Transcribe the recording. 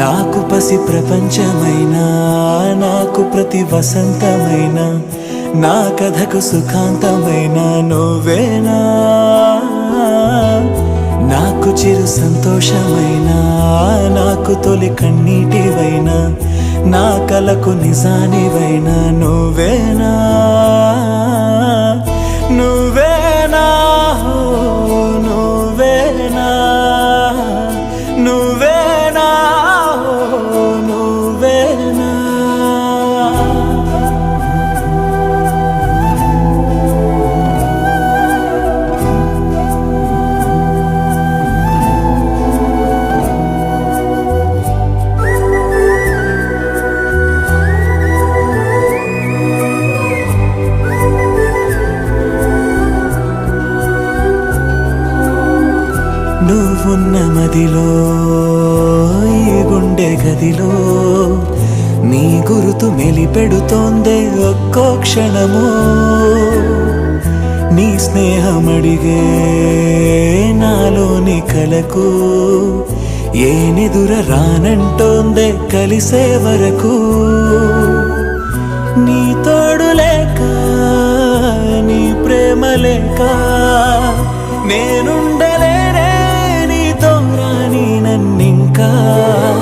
నాకు పసి ప్రపంచమైనా, నాకు ప్రతి వసంతమైనా, నా కథకు సుఖాంతమైన నువ్వేనా. నాకు చిరు సంతోషమైనా, నాకు తొలి కన్నీటివైనా, నా కలకు నిజానివైనా నువ్వేనా. నువ్వేనా నువ్వేనా నువ్వేనా నువ్వేనా. నువ్వున్న మదిలో ఈ గుండె గదిలో నీ గురుతు మెలిపెడుతోందే ఒక్కో క్షణము. నీ స్నేహమడిగే నాలోని కలకు ఏనెదుర రానంటోందే కలిసే వరకు. నీ తోడు లేక, నీ ప్రేమ లేక నేనుండ